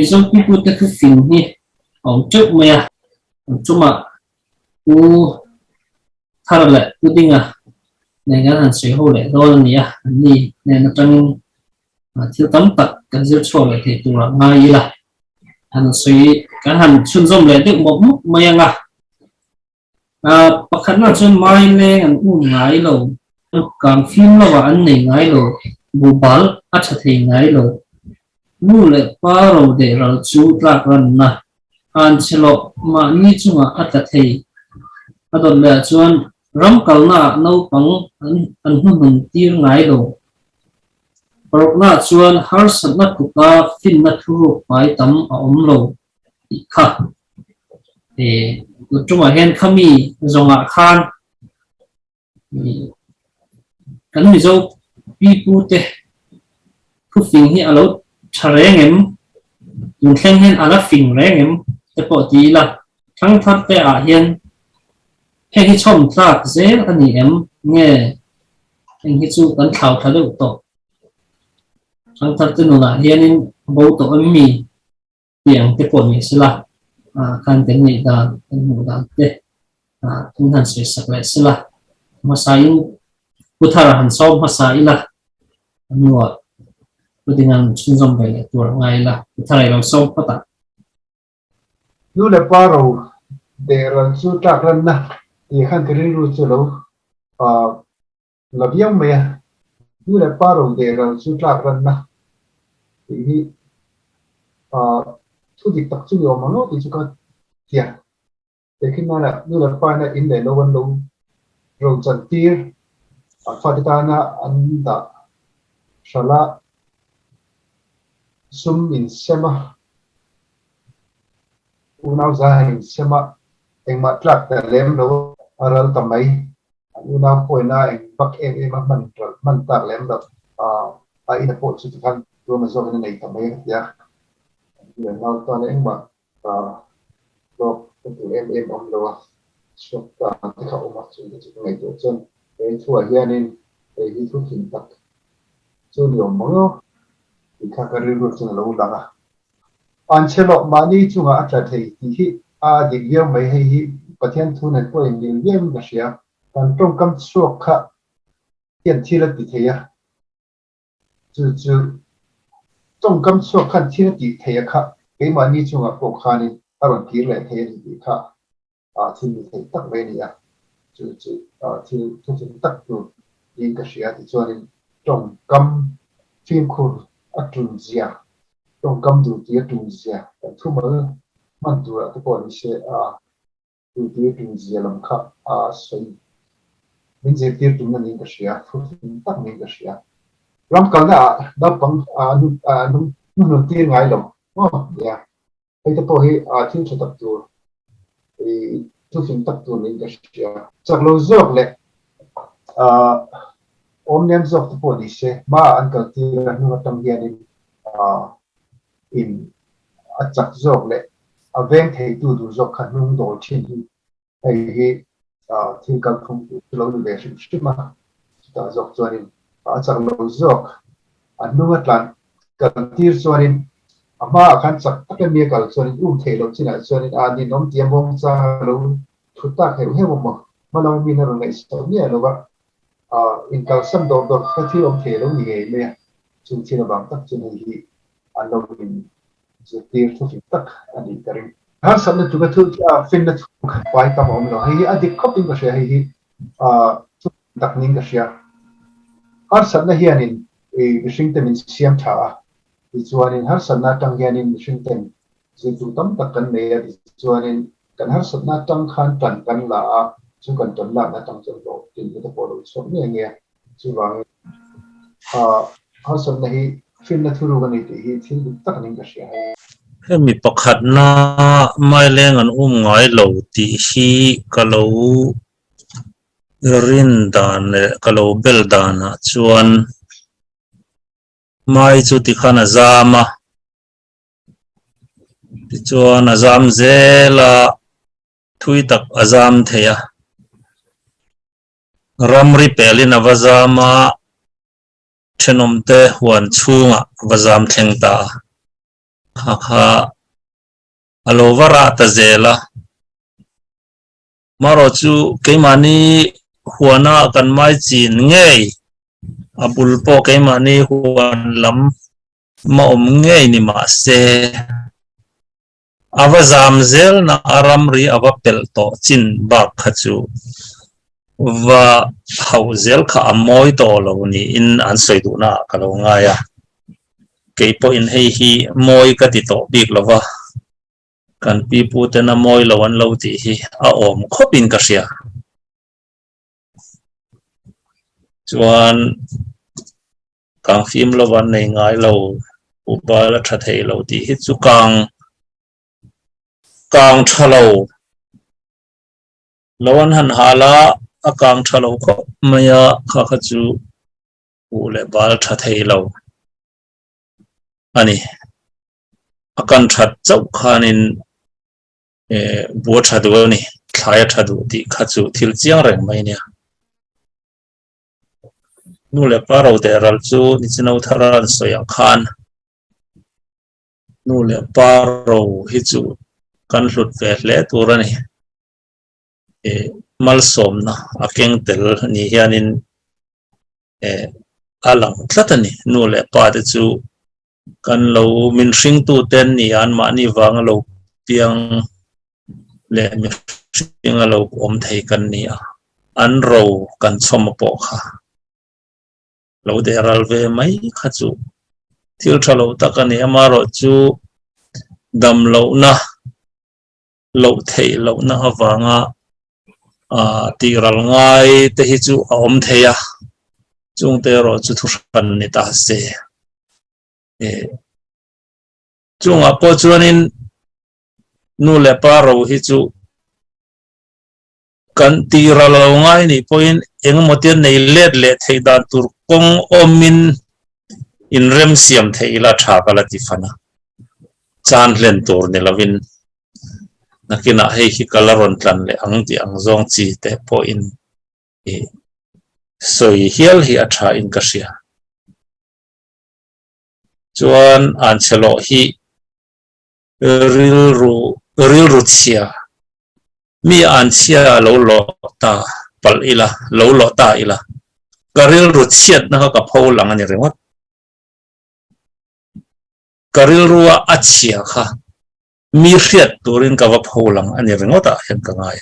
Some people take a film here on chụp mày chụp mà u thà là u đinh này cái thằng sẽ hô lại đôi này này này nó trong thiếu tấm tật cái dấu cho lại thì tụi nó ngay là thằng sẽ cái thằng xuân dòng lại được một mức mày bậc khánh là xuân mai lên anh u ngay rồi càng phim là anh này ngay rồi bù bal ắt thì ngay rồi nu le paro de ral chu trak ran na an chelo ma ni chunga atathei adon le chuan ram kalna no pang an hun tir ngai lo parokna chuan har satna kuka fin na thuru pai tam a om lo kha e chuma hen khami zonga khan kan mi zo pipu te khu fing hi alo rèn em dùng khen hen ala phình rèn em cái bộ tí là thăng thắt cái hiền hay cái chom ta dễ anh em nghe anh cái chú tấn thảo thái độ tổ thăng thắt cái nó là hiền bố tổ âm mì tiếng cái bộ này là khăn tiếng này là anh ngủ là thế chúng ta sẽ sắp lại là mà sai cụ thể là hành sau mà sai là ngồi dengan sunzom bay tu ngai la thai lo so pata nu le paro de ran su ta ran na i khan kri ru chu lo la biang me nu le paro de ran su ta ran na hi thu dik tak chu yo ma no ti chu ka tia de kin na la nu le pa na in le no wan lo ro chan tir fa ta na an da shala sum in sema unau za in sema eng ma tlak da lem lo aral tamai unau poina eng bak em man ta lem da a ina po chu kan ro ma zo nei tamai ya le nau ta eng ma ro tu em om lo so ta ka o ma chu chu nei to chen e thua hianin e hi thu thin tak chu lo mo thì các cái rượu chung lâu lắm anh chơi lọ mà đi chung à chả thấy thì đi game mấy hay có thiên thu này có những game cái gì à còn trong cam suộc khá hiện thi là thì thấy à chứ trong cam suộc khá thi là thì thấy khá cái mà đi chung à bộ khá này còn kia lại thấy thì khá thì mình thấy tắc về này à chứ thì thu tắc được những cái gì à thì cho nên trong cam phim khổ atunzia trong cam du tia tunzia thu mơ man tu cái bộ này sẽ du tia tunzia làm khá soi mình sẽ tia tun là những cái gì thu tắc những cái gì làm cái nào đó bằng nung tia ngay lòng yeah cái bộ này thiên cho tập tu thì thu tắc tu những cái gì chắc lâu rồi lệ om nem zok to police ma an kal ti nu tam hian in a chak zok le a veng thei tu du zok khan nung dol thin hi hi thing kal khum lo lu ve shi ma ta zok chuanin a chak lo zok an nu atlan kal tir chuanin ama khan chak tak me kal chuanin thei lo china chuanin a ni nom tiam bong cha lo thu ta he mo ma lo mi na ro nei so ni lo ba in cao sâm đồ đồ các thứ ông thể đâu nghề mẹ chúng chỉ là bằng tất cho nên thì anh đâu mình dự tiêu thu phí tất anh đi cái ha sâm là chúng ta thu phim là quay tầm ông rồi hay anh đi copy cái gì hay thu đặc ninh cái gì ha sâm là hiện in sinh tên mình xem thả thì cho nên ha sâm là tăng hiện in sinh tên dự tu tâm tất cả này thì cho nên cái ha sâm là tăng khan trần căn là chúng cần tuân làm là trong trường độ thì người ta bỏ lỗi sống nghe chứ bằng họ sống này phim là thu cái này thì được tất cả những cái gì cái mi bọc hạt na mai lên anh ngói lẩu thì khi cái lẩu rin đàn cái lẩu bel đàn chuan mai chú thì khana zama thì chuan azam dễ là thui tak azam thế à ramri pelin avazama chenomte huan chunga vazam thlengta kha alovara ta zela maro chu keimani huana kan mai chin ngei abul po keimani huan lam ma ngei ni ma se ava zamzel na aram ri ava pel to chin ba khachu và hậu zel kha amoi to lo ni in an soi du na ka lo nga ya ke po in hei hi moi ka ti to bik lo wa kan pi pu te na moi lo an lo ti hi a om khopin ka sia chuan kang phim lo wan nei ngai lo u ba la tha thei lo ti hi chu kang thalo lo an han hala akang thalo ko maya kha kha chu u le bal tha thei lo ani akan that chau khanin bu tha du ni thlaya tha du ti kha chu thil chiang reng mai nia nu le paro de ral chu ni chinau tharan soya khan nu le paro hi chu kan hlut ve hle turani mal som na akeng tel ni hianin alang tlatani nu le pa te chu kan lo min hring tu ten ni an ma ni wang lo piang le mi hring lo om thei kan ni an ro kan chom po kha lo de ral ve mai kha chu thil thalo takani amaro chu dam lo na lo thei lo na awanga ti ral ngai te hi chu om theya chung te ro chu thu ran ni ta se chung a po chuanin nu le pa ro hi chu kan ti ral lo ngai ni point eng motian nei let le thei da tur kong omin in rem siam thei la tha kala ti fana chan len tur ni lovin nakina hei hi kalaron tlan le ang ti ang zong chi te po in soi hial hi atha in ka sia chuan an chelo hi ril ru chia mi an chia lo ta pal ila lo ta ila karil ru chiat na ka pho lang ani rewat karil ruwa achia kha mi riat turin ka va pho lang ani rengota hen ka ngai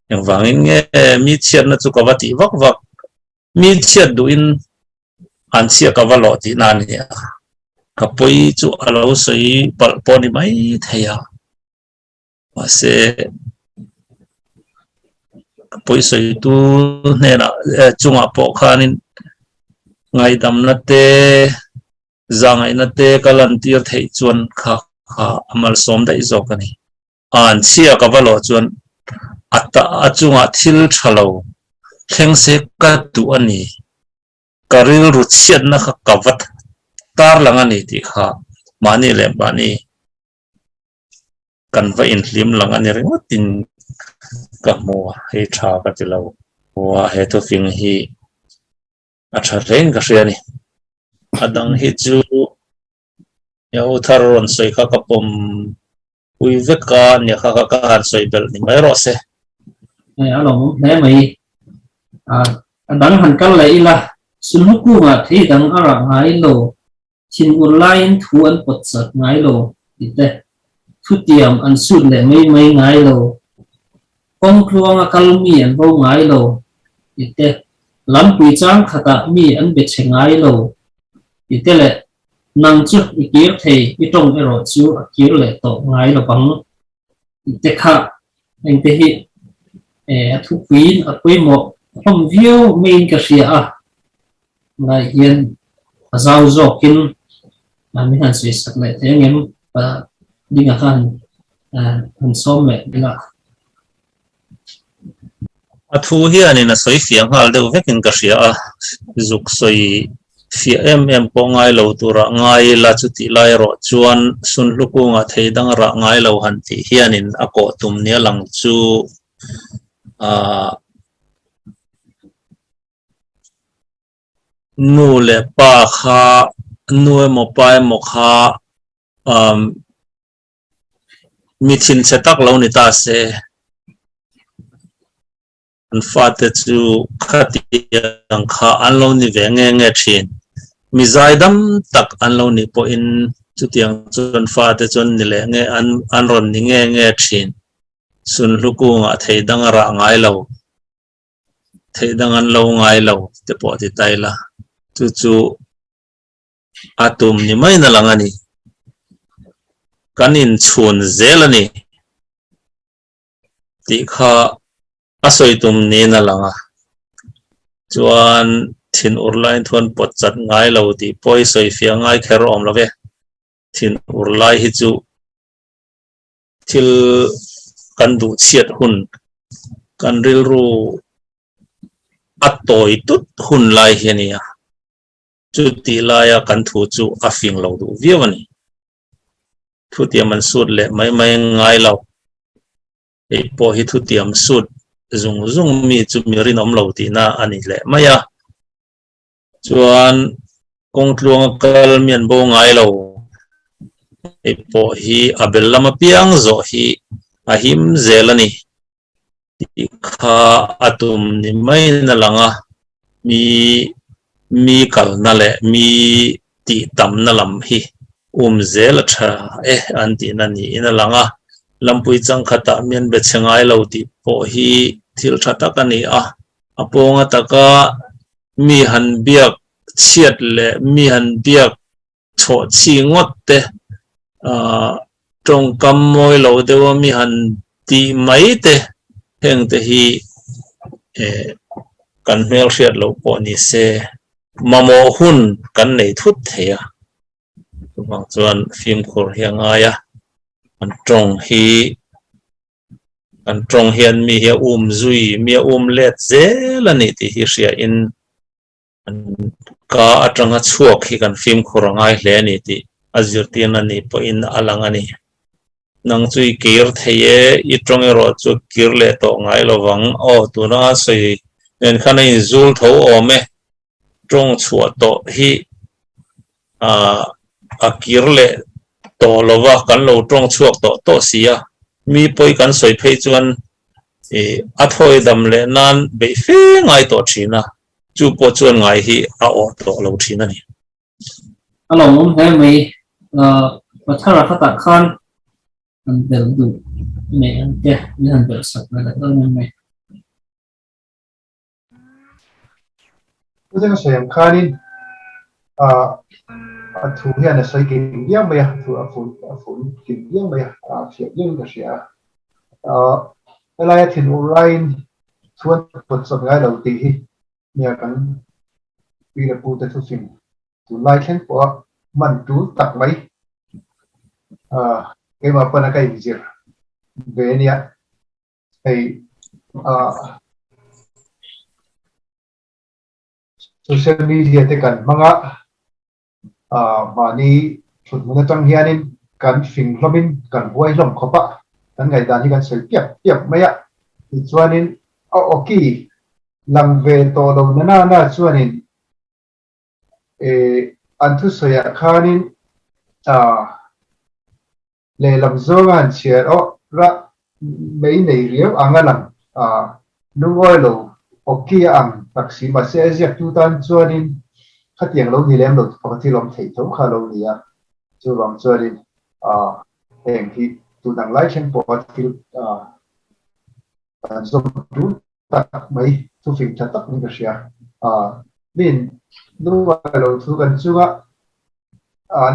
yang wangin nge mi chiat na chu ka va ti vak vak mi chiat du in an chia ka va lo ti na ni ka poi chu alo soi pal poni mai theya ase ka poi soi tu ne na chunga po khanin ngai dam na te zangai na te kalan tir thei chuan kha amal som dai zokani an chia ka va lo chuan ata achunga thil thalo thleng se ka tu ani karil ru chiat na kha kavat tar lang ani ti kha mani le bani kan va in hlim lang ani rengotin ka mo he tha ka ti lo wa he to fing hi a tha reng ka riani adang hi chu ya utharon soi kha ka pom ui veka ni kha ka han soi bel ni mai ro se along ne mai adang han kal lai la sunhuku ma thi dang ara ngai lo chin online thu an pot sat ngai lo ite thutiam an sut le mai ngai lo kong kruang a kal mi an bo ngai lo ite lam pi chang khata mi an be che ngai lo ite le nang chu ikir thei itong ero chu akir le to ngai lo bang ite kha eng te hi thu queen a pui mo from view main ka sia ngai hian azau zokin mi han sui sak le te ngem pa dinga khan han som me dinga thu hi ani na soi fiang hal deuh vekin ka ria zuk soi fi em po ngai lo tura ngai la chu ti lai ro chuan sun luku nga thei dang ra ngai lo han ti hianin a ko tum nia lang chu nu le pa kha nu mo pai mo kha mi thin se tak lo ni ta se an fa te chu khati ang kha an lo ni ve nge thin mi zai dam tak an lo ni po in chu tiang chun fa te chun ni le nge an ron ni nge thin sun lu ku nga thei dang ra ngai lo thei dang an lo ngai lo te po ti tai la chu atum ni mai na lang ani kanin chun zelani ti kha asoi tum ni na langa chuan thin urlain thon pot chat ngai lo ti poi soi fia ngai kher om love thin urlai hi chu thil kan du chiat hun kan ril ru atoi tut hun lai hiania chu ti laia kan thu chu afing lo du viawani thu tiam an sut le mai ngai lo e po hi thu tiam sut zung mi chu mi rin om lo ti na ani le maya chuan kong tluang kal mian bo ngai lo e po hi abel lama piang zo hi ahim zelani ti kha atum ni mai na langa mi kal na le mi ti tam na lam hi zel tha anti na ni ina langa lampui chang khata mian be chengai lo ti po hi thil thata ka ni a aponga taka mi han biak chiat le mi han biak tho chi ngot te trong kam moi lo dewa mi han ti mai te heng te hi kan mel riat lo po ni se mamo hun kan nei thut theya bang chuan phim khur hianga ya an trong hian mi hi zui mi let zelani ti hi ria in ka atanga chuak hi kan phim khur ngai hle ni ti azir tin ani po in alangani nang chui kir theye I trong ero chu kir le to ngai lo wang o tuna sei nen khana in zul tho ome trong chua to hi a kir le to lova kan lo trong chuak to sia mi poi kan soi phei chuan a thoi dam le nan be fe ngai to thina chu po chuan ngai hi a o to lo thina ni alo he mai pathara khata khan an bel du me an te ni han bel sak na to me Tôi sẽ xem khanin thu hiền là xây kinh nghiệm bây giờ thu kinh nghiệm bây giờ việc những cái gì cái này thì online thuần thuật sập ngay đầu tiên nhà cần vì là phụ thuộc phim thu like khen của mình chú tập mấy cái mà phần cái gì về này thì social media thì cần mang mà ni thuật muốn tăng hiền cần phim lomin cần quay lồng khó bạ cần ngày đàn thì cần sử tiếp mấy ạ thì cho nên ok làm về tổ đầu na cho nên anh thu sợi khá nên để làm dấu ngàn chia đó ra mấy này riêng anh làm đúng rồi rồi ok anh bác sĩ mà sẽ dẹp tu tan cho nên khát tiền lâu thì làm được hoặc thì làm thể thống khá lâu thì cho làm cho nên hiện thì tu đang lái trên bộ thì dùng tu tắc mấy tu phim chặt tắc những cái gì nên lúc vào đầu thu gần chưa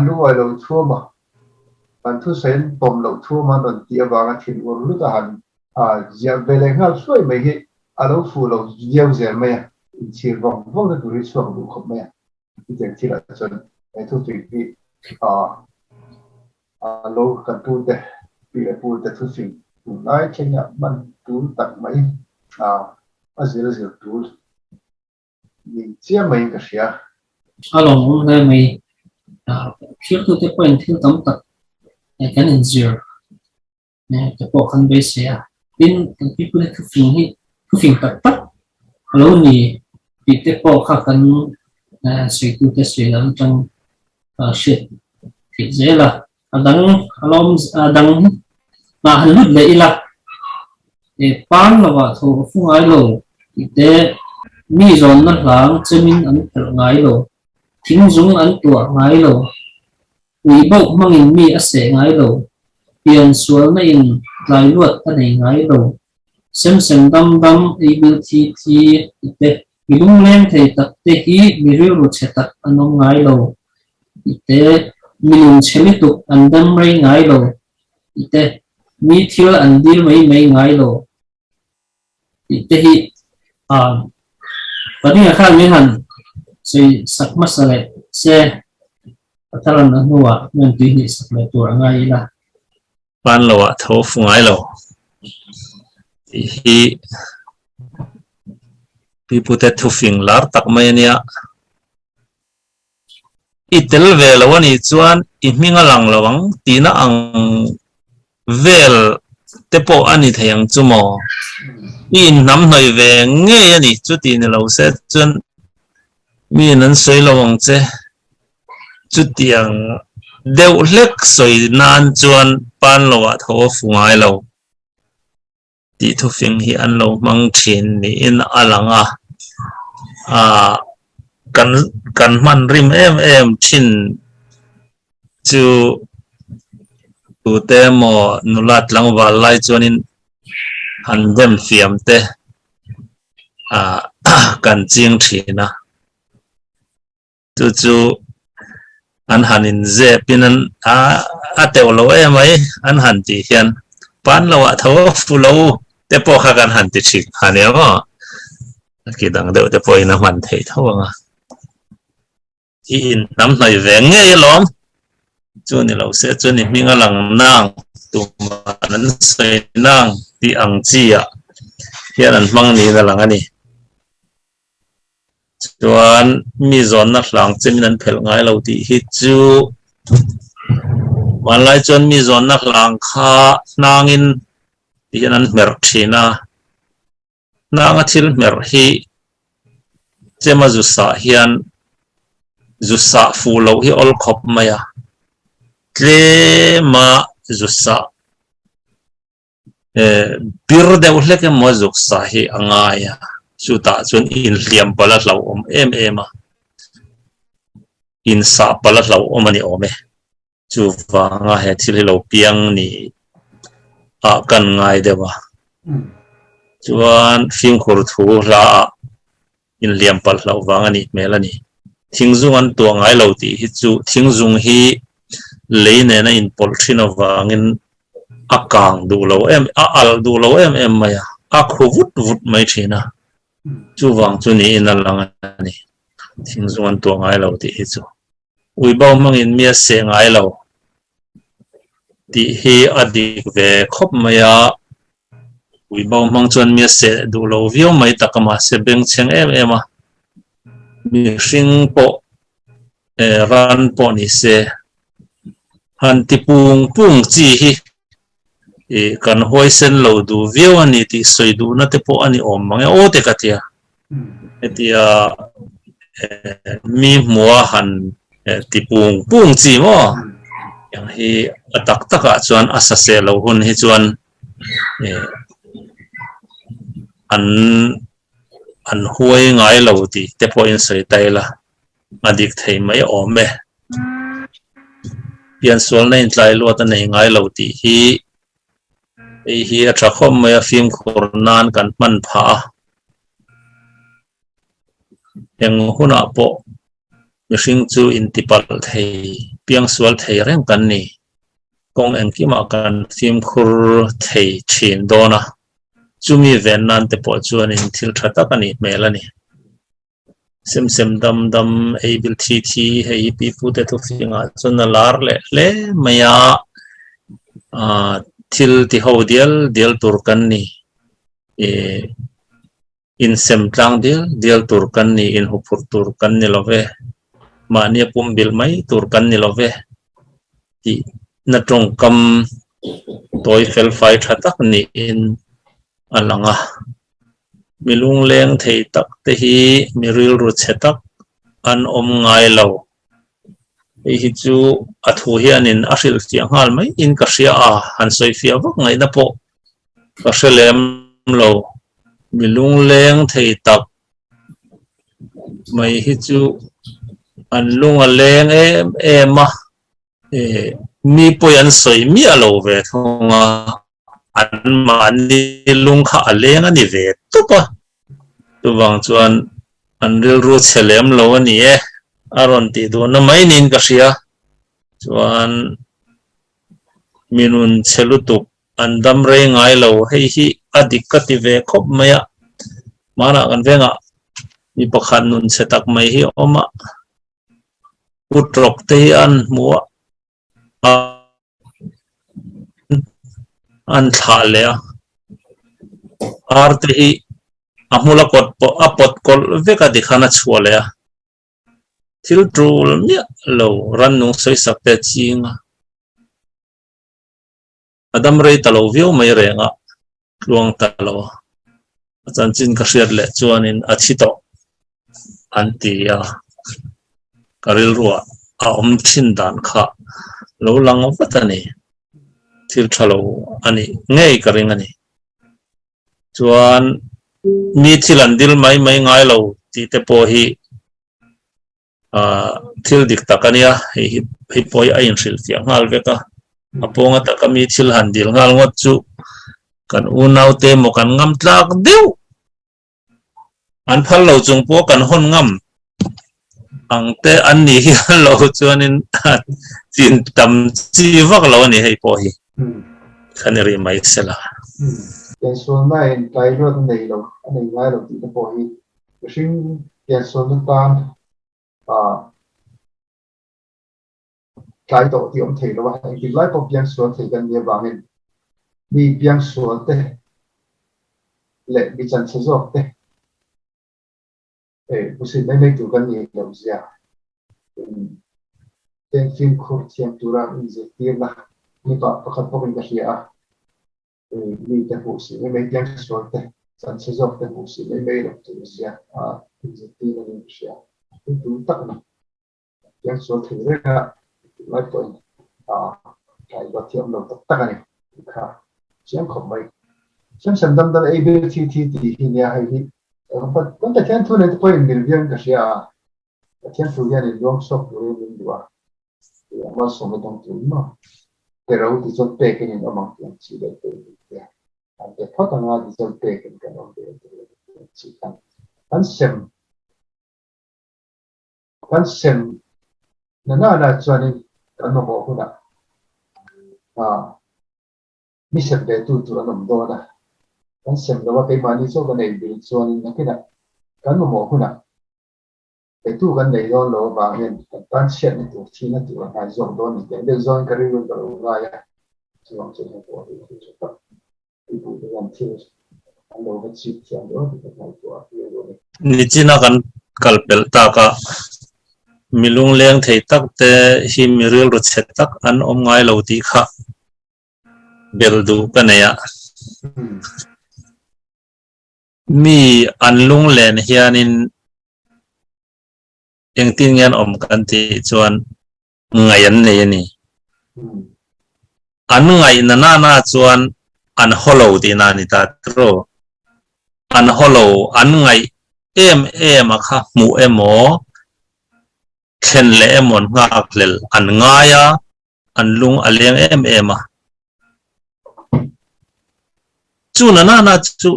lúc vào đầu thu mà bạn thu sen bom đầu thu mà bạn tiệt vào cái thìn của lúc đó giờ về lại ngay suy mấy cái đâu phụ đầu nhiều giờ mấy chỉ vòng vòng cái túi xuống đủ không mấy cái chuyện chỉ là chân cái thu phim thì lâu cần tu để vì là tu để thu phim nói trên nhà bạn tu tặng mấy ở dưới tu mình chia mấy cái gì alo he mai phía tu te point thil tam tak kan in zero te po khan be se in people to fin tak alo ni pi te po kha kan sei tu te se lam chang shit thì dễ là adang alom adang ma halut le ila e pan lawa tho fu ngai lo ite mi zon na hlang chemin an pel ngai lo thing zung an tua ngai lo ui bau mangin mi ase ngai lo pian sual na in lai luat anei ngai lo sem sem dam dam able thi ite milung leng thei tak te hi miril ru chetak anom ngai lo ite milung chemituk andam rei ngai lo ite mi thil an dil mai ngai lo ite hi pani akhan mi han sei sak masale se atalan nuwa ngan ti hi sak le tur ngai la pan lo wa tho fu ngai lo hi people that to fing lar tak mai nia itel ve lo ni chuan I minga lang lawang tina ang vel tepo ani thayang chumo in nam noi ve nge ani chu ti ni lo se chun mi nan soi lawang che chu tiang deu lek soi nan chuan pan lo wa tho fu ngai lo ti thu fing hi an lo mang thin ni in alanga kan man rim em thin chu tu te mo nulat lang wal lai chuanin han dem fiam te kan ching thina chu an hanin ze pinan a teulo em ai an han ti hian pan lo wa tho fu lo te po kha kan han ti thik hane mo ki dang deuh te po ina man thei thawanga in nam noi ve nge lom chu ni lo se chu ni minga lang nang tu man sei nang ti ang chia hian an mang ni na lang ani chuan mi zon na hlang chemin an phel ngai lo ti hi chu man lai chuan mi zon na hlang kha nangin hian an mer thina nanga thil mer hi chema zu sa hian zu sa fu lo hi ol khop maya tle ma zu sa bir de ulek mo zuk sa hi angaya chu ta chun in liam pala lo om em in sa pala lo om ani ome chu wanga he thil lo piang ni kan ngai dewa chuan fing khur thu la in liam pal lo wanga ni melani thingzung an tuang ngai lo ti hi chu thingzung hi leine na in polthino wangin akang du lo em al du lo em maya a khuvut vut mai thina chu wang chu ni in lang ani thingzung an tuang ngai lo ti hi chu ui bau mangin mia se ngai lo ti hi adik ve khop maya ui bau mang chuan mia se du lo vio mai takama se beng cheng em mi hring po ran po ni se han ti pung chi hi kan hoi sen lo du view ani ti soi du na te po ani om mang o te katia etia mi mua han ti pung chi mo yang hi atak taka chuan asase lo hun hi chuan an huai ngai lo ti te po in soi tai la adik thei mai ome pian sual nei tlai lo ta nei ngai lo ti hi atha khom mai a fim khur nan kan man pha eng huna po mihring chu in tipal thei piang sual thei reng kan ni kong eng ki ma kan fim khur thei thin dona chumi ven nan te po chuan in thil thata kan ni melani sem dam able thi hei pi fu te tu finga chun na lar le maya thil ti ho dial tur kan ni in sem tlang dial tur kan ni in hupur tur kan ni love ma ni pum bil mai tur kan ni love ti na trong kam toy fel fai thatak ni in alanga milung leng thei tak te hi miril ru chetak an om ngai lo hi chu a thu hian in a hril fiang hal mai in ka hria a han soi fia vak ngai na po ka hrelem lo milung leng thei tak mai hi chu an lunga leng em a mi poi an soi mi a lo ve thonga an man ni lung kha a leng ani ve tupa tu wang chuan an ril ru chelem lo ani aron ti do na mai nin ka hria chuan minun chelutuk an dam rei ngai lo hei hi adik ka ti ve khop maya mana kan venga mi pakhan nun setak mai hi oma utrok te an mua an tha le ar te hi amula kot po apot kol veka dikhana chhuale thil trul mi lo ran nu soi sakte chinga adam rei talo view mai renga luang talo chan chin ka hriat le chuanin athito antia karil ruwa a om thin dan kha lo lang watani thil thalo ani ngei karing ani chuan mi thilan dil mai ngai lo ti te po hi thil dik takania hi poi a in hril fiang ngal veka aponga taka mi thil han dil ngal ngot chu kan unau te mo kan ngam tlak deu an phal lo chung po kan hon ngam ang te an ni hi lo chuanin chin tam chi vak lo ni hei po hi khaneri mai sela cái số này cái luôn này đâu anh ấy ngay đầu tiên nó bỏ đi cái sinh cái số nó tan cái tổ thì ông thầy nó bảo anh lại có biang số thầy gần như vàng nên bị biang số thế lệ bị chân sử dụng thế不是每组跟你有这样电film khổ thiên tu ra in dễ tiền là như vậy có không có mình cái gì mi te husi me tiang sorte san se zok te husi me lo tu sia ze ti na ni sia tu tak na tiang sorte re ka lai to kai ba tiam lo tak ani kha chiang khom mai chiang san dam dam abtt ti hi nia hai hi kon ta tiang tu ne to in bil biang ka sia tiang tu ya ni long sok lo ni dua ya ma so me tong tu ma pero di son pe que no más que si de ya ante foto no di son pe que no de si kan sem na chuan kan no mo huna mi sem de tu no do na kan sem lo wa pe mani so kan ei bil chuan na kina kan no mo huna pe tu kan nei do lo ba hen tan chen ni tu chi na tu na zong do ni de zong ka ri lo ga ya chuan chen ko ri chu ta i bu de gan chi an lo ga chi chiang do de ka to a ri lo ni china kan kalpel ta ka milung leng thei tak te hi miril ru chet tak an om ngai lo ti kha bel du kanaya mi an lung len hianin yang tingyan om kan ti chuan ngayan nei ni an ngai na chuan an holo ti na ni ta tro an holo an ngai em a kha mu emo khen le emon ngak lel an ngaya an lung aleng em a chu na chu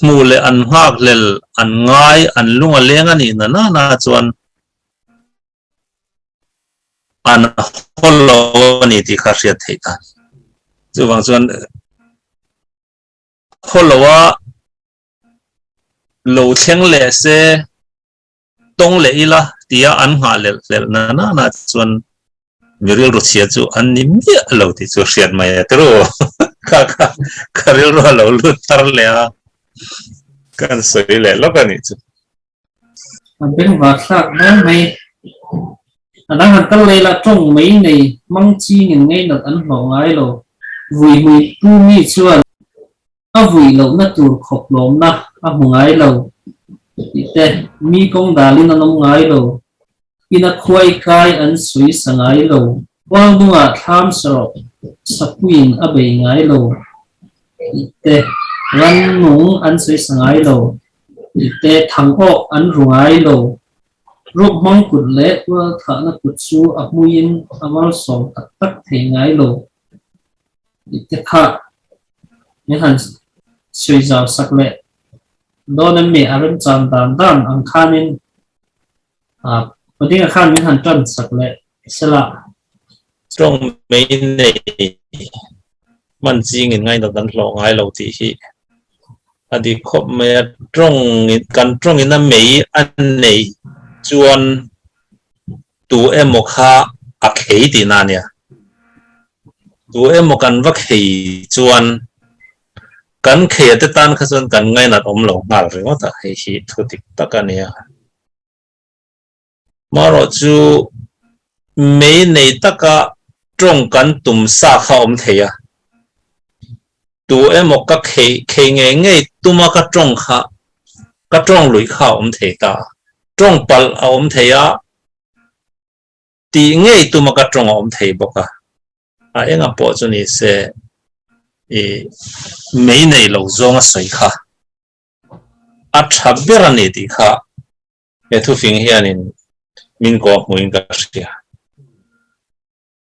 mu le an ngak lel an ngai an lung aleng ani na chuan an holo ni ti kha riat thei ta chu wang chuan holowa lo thleng le se tong le ila tia an nga le na chuan viril ru chia chu an ni mi lo ti chu riat mai tro ka ril ro lo lu tar le a kan soi le lo kan ni chu an ben wa sak na mai anh han kal le la trong mấy này mang chi ngin ngay na an lo ngai lo vui tu mi chuan a vui lo na tur khop lom na a ngai lo ite mi kong dalin na ngai lo ina khuai kai an sui sangai lo wang dunga tham so sapuin abai ngai lo ite ran nung an sui sangai lo ite thang ok an rungai lo rup mong kut le wa tha na kut su amuin amal som tak tak thei ngai lo ite kha ni han sui jaw sak le don an me aran chan dan dan ang khanin Pwede nga khan min han tran sak le sala trong mấy này mình chỉ nghìn ngay đầu đắn lộ ngay lâu thì hi đi khop mấy trong căn trong cái năm mấy anh này chuan tụ em một ha khế thì nè nè tụ em một căn vắc khế chuan căn khế tới tan khá xuân căn ngay nạt ôm lộ ngả rồi mà ta hay hi thu tích tất cả nè mà rồi chú mấy này tất cả trong căn tùm sa khá ôm thầy à tụ em một cái khế nghe nghe tụm cái trong khá cái trong lưỡi khá ôm thầy ta trong bal ôm thầy à thì nghe tụm cái trong ôm thầy bốc à em ngọc bộ cho nên sẽ mấy này lâu zong soi khá chắp bê ra này thì khá thu phiền hiện nên mình có muốn cái gì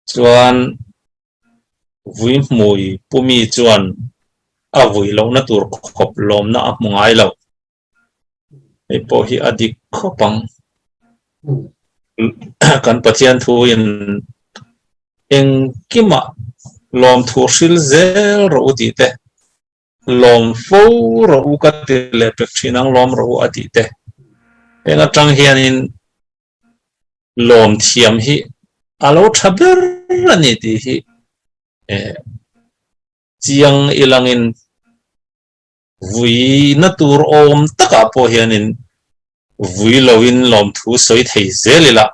chuan vui mùi bùi chuan vui lâu na tur khop lom na mungai lâu ei po hi adik khopang kan pathian thu in eng kima lom thu sil zel ro ti te lom fo ro ka te le pek chinang lom ro ati te eng atang hian in lom thiam hi alo thaber ani ti hi chiang ilangin vui na tur om taka po hianin vui loin lom thu soi thei zelila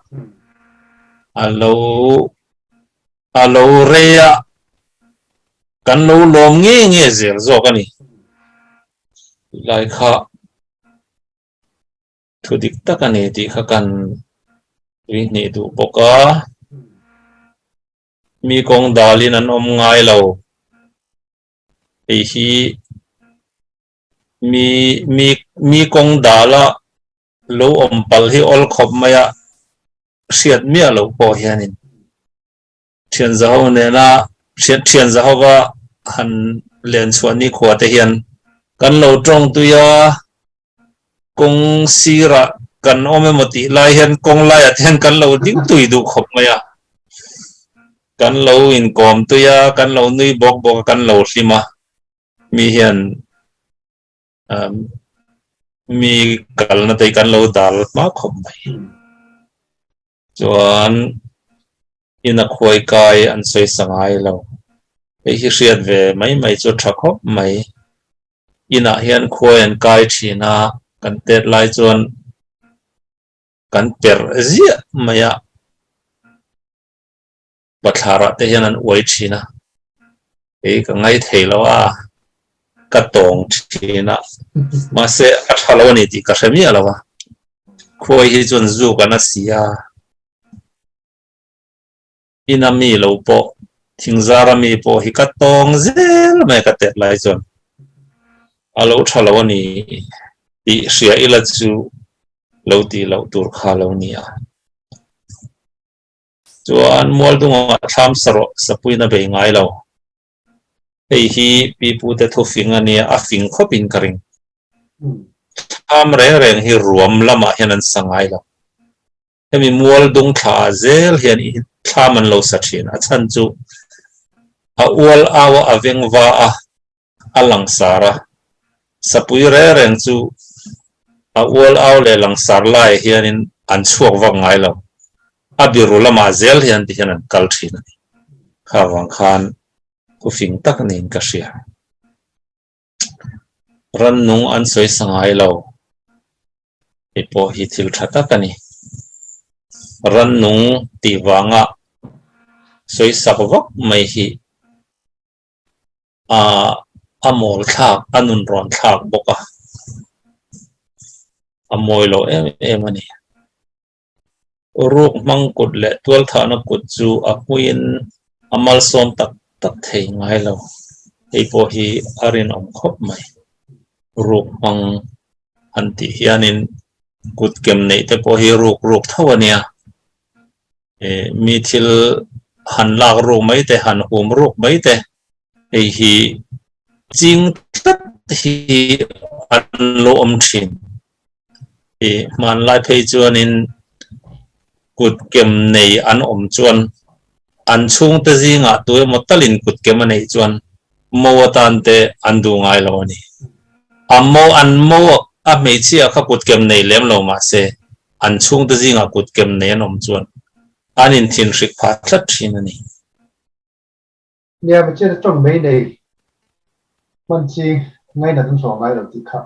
alo rea kan lo lom nge nge zel zo kani lai kha thudik takani ti kha kan ri ni du boka mi kong dalin an om ngai lo hi mi kong dala lo om pal hi ol khop maya siat mi alo po hianin thian zaho ne na thian zaho wa han len chuani khwa te hian kan lo trong tu ya kong sira kan ome moti lai hian kong lai athen kan lo ding tui du khop maya kan lo in kom tu ya kan lo nui bok bok kan lo hlima mi hian mi kal na tay kan lo dal ma khom mai chuan ina khoi kai an soi sangai lo ei hi riat ve mai chu tha khop mai ina hian khoi an kai thina kan tet lai chuan kan per zia maya bathara te hian an oi thina ei ka ngai thei lo a ka tong thina ma se athalo ni ti ka hremi alawa khoi hi chun zu kana sia inami lo po thingzara mi po hi ka tong zel mai ka tet lai chun alo thalo ni ti sia ila chu lo ti lo tur kha lo ni a chuan mual dunga tham saro sapuina be ngai lo ei hi pipu te thu finga ni a fing khopin karing tham reng hi ruam lama hian an sangai lo hemi mual dung tha zel hian i thaman lo sachin a chan chu a ual awa aveng wa a alang sara sapui reng chu a ual aw le lang sar lai hian in an chuak wa ngai lo abiru lama zel hian ti hian an kal thina kha wang khan ku fing tak nin ka sia ran nung an soi sangai lo ipo hi thil thata kani ran nung ti wanga soi sakvak mai hi amol thak anun ron thak boka amoi lo em ani ruk mang kut le tual tha na kut chu a puin amal som tak tak thei ngai lo ei po hi arin om khop mai ruk mang anti hianin kut kem nei te po hi ruk thawania mi thil han lak ruk mai te han hum ruk mai te ei hi ching tat hi an lo om thin man lai phei chuanin kut kem nei an om chuan an chung te zinga tu mo talin kut kem nei chuan mo tan te an du ngai lo ni ammo an mo a mei chia kha kut kem nei lem lo ma se an chung te zinga kut kem nei an om chuan anin thin rik pha thlat thin ani nhà mình chơi trong mấy này mình chỉ ngay là trong số ngay đầu tiên khác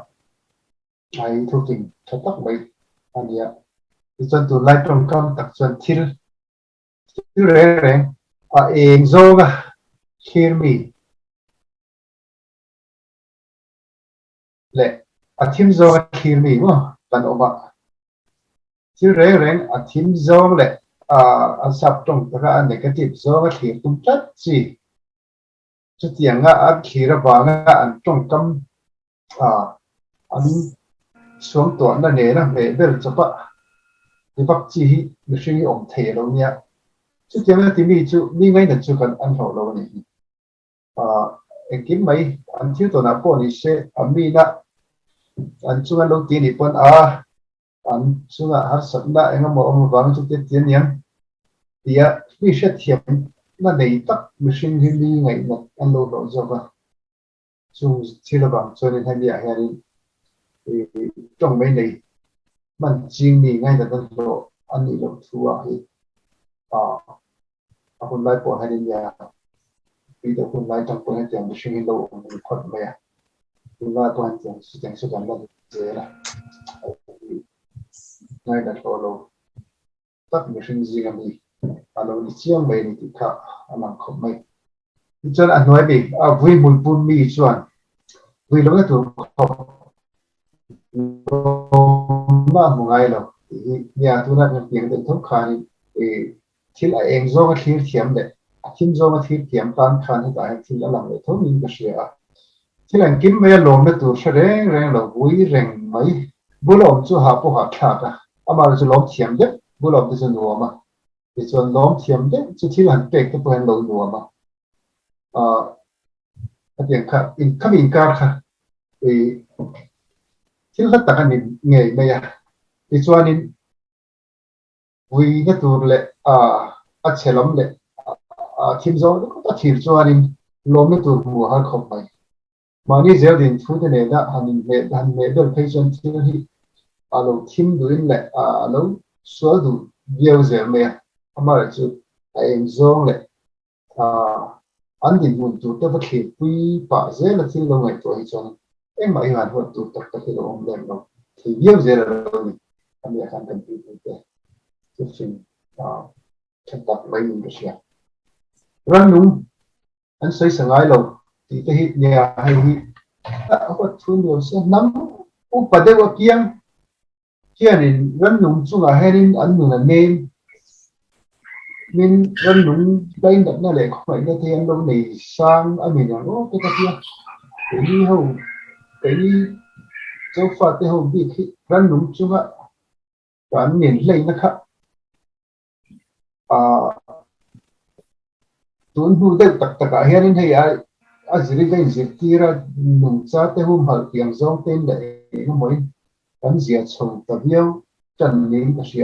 ai thuộc tình thật tắc mấy anh ạ thì chân tụ lại trong cam đặc chân thiên rèn rèn em dâu à khi mi lệ thiên dâu khi mi mà bạn ông ạ thiên rèn rèn thiên dâu lệ sắp trong tất cả anh này cái tiếp dâu khi tung chất gì cho tiếng khi ra vào anh trong cam anh xuống tuần là nè là về về cho bạn thì bác chỉ mình suy nghĩ ổn thể đâu nhé chứ tiếng là tiếng mi chú mi ngay là chú cần ăn hậu lâu này anh kiếm mấy anh thiếu tuần nào có thì sẽ anh mi đã anh chú ăn lâu tiền thì vẫn anh chú là hát sẵn đã anh em ông vắng chút tiền nhé thì mi sẽ thiệp là đầy tắc mình suy nghĩ mi ngay là ăn lâu lâu cho bạn chú chỉ là bằng cho nên thay vì thì trong mấy này mình chỉ nghĩ ngay là cái độ anh đi làm thua thìคนไล่ปวดให้ดินยาปีเดียวคนไล่จังปวดให้เตียงไม่ใช่โลมันคนไม่อะคนไล่ปวดให้เตียงสุดสุดกันแล้วเจอละง่ายแต่โลตัดไม่ใช่จริงกันดีเราดิเชียงไปนี่ที่ข้าอันนั้นเขาไม่จนอันน้อยบีวิ่งมุนปุ่นมีส่วนวิ่งแล้วก็ถูกมากมุ่งไงเราเนี่ยตัวนั้นเพียงแต่ทุกขานี่ที่เองโซ่ก็ที่เทียมเด็กที่โซ่ก็ที่เทียมตามขันที่แต่ที่ละหลังเลยทั้งนี้ก็เสียที่หลังกินไม่ลงไม่ตัวแรงแรงเราวิ่งแรงไหมบุหรี่จะหาผู้หาขาดอามาจะล้มเทียมเด็กบุหรี่จะหนัวมาจะล้มเทียมเด็กจะที่หลังเป็กก็เป็นเราหนัวมาอย่างค่ะอินข้ามีอินการค่ะที่เขาตัดกันเงยไม่อะที่ส่วนนี้วิ่งก็ตัวเลยเชลล์เลยทีมโซ่ก็ตัดทีมส่วนนี้ล้มก็ตัวหัวหักเข้าไปมานี่เจ้าดินทุกที่เนี่ยหันเมดเดิลเพย์ชันที่นี่เราทีมดูนี่แหละเราส่วนดูเดียวเจ้าเมียมาเลยจุดเองโซ่เลยอันนี้มันตัวที่ว่าขี้ปีป่าเจ้าที่เราไม่ตัวที่ส่วนเอ็งไม่หันหัวตัวตัดที่เราเล่นเราที่เดียวเจ้าเราเนี่ยอันนี้การกันปีตัวที่สิ่งฉันตัดไม่ยินก็เสียรันนุ่มอันใส่สงายเราที่จะฮิตเนี่ยให้ฮิตว่าทุนเดียวเสียน้ำอุปเดี๋ยวเกี่ยงนี่รันนุ่มจุ่มให้นี่อันหนึ่งอันนี้มินรันนุ่มได้ดับนั่นแหละเขาไม่ได้เทียนเราในสร้างอันนี้อย่างโอ้ก็จะเทียนแต่นี่เขาแต่นี่เจ้าฟ้าที่เขาบิดรันนุ่มจุ่มการเงินเลยนะครับtuầnhu đây tất cả hiện nay chỉ cái gì kia ra nông gia tới hôm hậu tiếng giống tên để nó mới đánh giá chung tập yêu trần những cái gì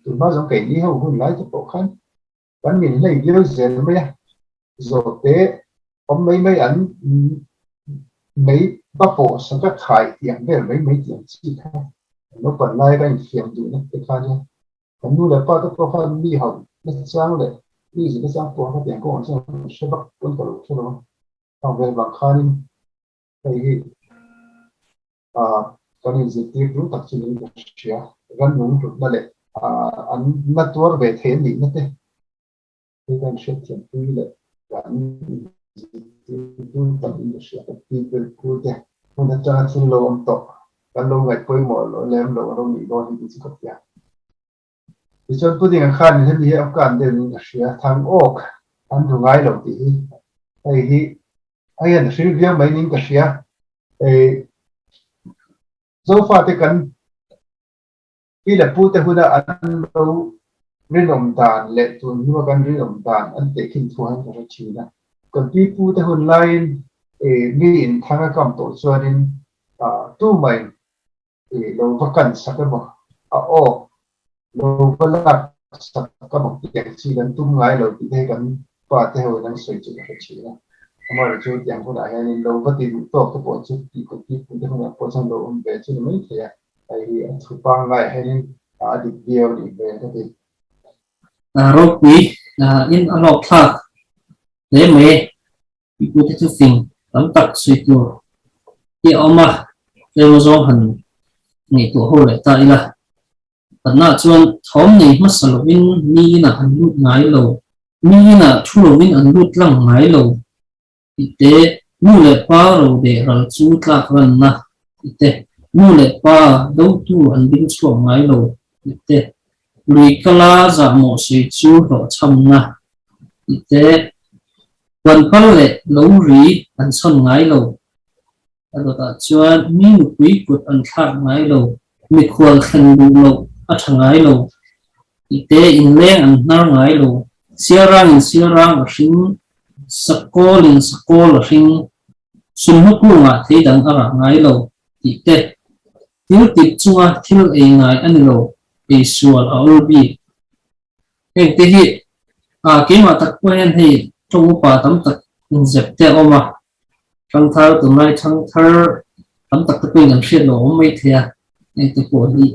tụi nó giống cái gì hậu hun lại cho bộ khăn đánh mình lấy yêu gì mấy rồi thế có mấy ảnh mấy bác bộ sang các khải tiếng về mấy tiếng gì khác nó còn lại cái chuyện tụi nó cái khác nhá còn nu là có phần đi học nó sang đấy đi gì nó sang của các tiếng của nó sẽ bắt con cầu cho nó còn về bằng khai thì còn những gì tiếp lúc tập trung những cái chuyện gần đúng rồi đó là anh mất tuổi về thế gì nữa thế thì cần sẽ chuyển quy là gần đúng tập những cái chuyện thì cái cuối thế cònถ้าจะทิ้งลมตกกันลมไงคุยหมดแล้วแล้วเรามีโดนที่จะกับยา thì cho tôi tiếng khăn thì mình học cả đến là thằng ốc anh thu ngay đầu thì ai hiện sử dụng mấy những cái gì so far thì cần khi là phụ thuộc vào anh đâu riêng ông đàn lệ tuần nhưng mà cần riêng ông đàn anh để kinh thu hành cái chuyện đó còn khi phụ thuộc online mình thằng cầm tổ cho nên tu mày lâu vẫn cần sắc cái bộ lâu vẫn là sắc cái bộ tiếng chỉ cần tu ngay lâu thì thấy cần và theo năng suy nghĩ cái chuyện đó mà rồi chút tiếng của đại nên lâu vẫn tìm tốt cái bộ chút thì cũng phụ thuộc vào bộ sang lâu về chút mấy thì thu bằng lại hay nên đi điều đi về cái gì rugby in a lot of để mẹ people to think tấm tắc suy tu thì ông mà đều do hẳn ngày tuổi hồi lại tại là bản na chuan thom nei ma salovin mi na an lut ngai lo mi na thulovin an lut lang ngai lo ite nu le pa ro de ral chu tlak ran na ite nu le pa do tu an bin chlo ngai lo ite lui kala za mo si chu ro cham na ite quan pal le lo ri an son ngai lo ado ta chuan mi nu pui kut an thak ngai lo mi khwal khan du lo a thangai lo ite in leng an nar ngai lo siarang hring sakol hring sunhu ku nga thei dang ara ngai lo ite til tip chunga thil ei ngai ani lo ei sual a olbi eng te hi ke ma tak poen hei tong pa tam tak zep te oma thang thar tu nai thang thar tam tak te pin an hriat lo mai thea eng te ko hi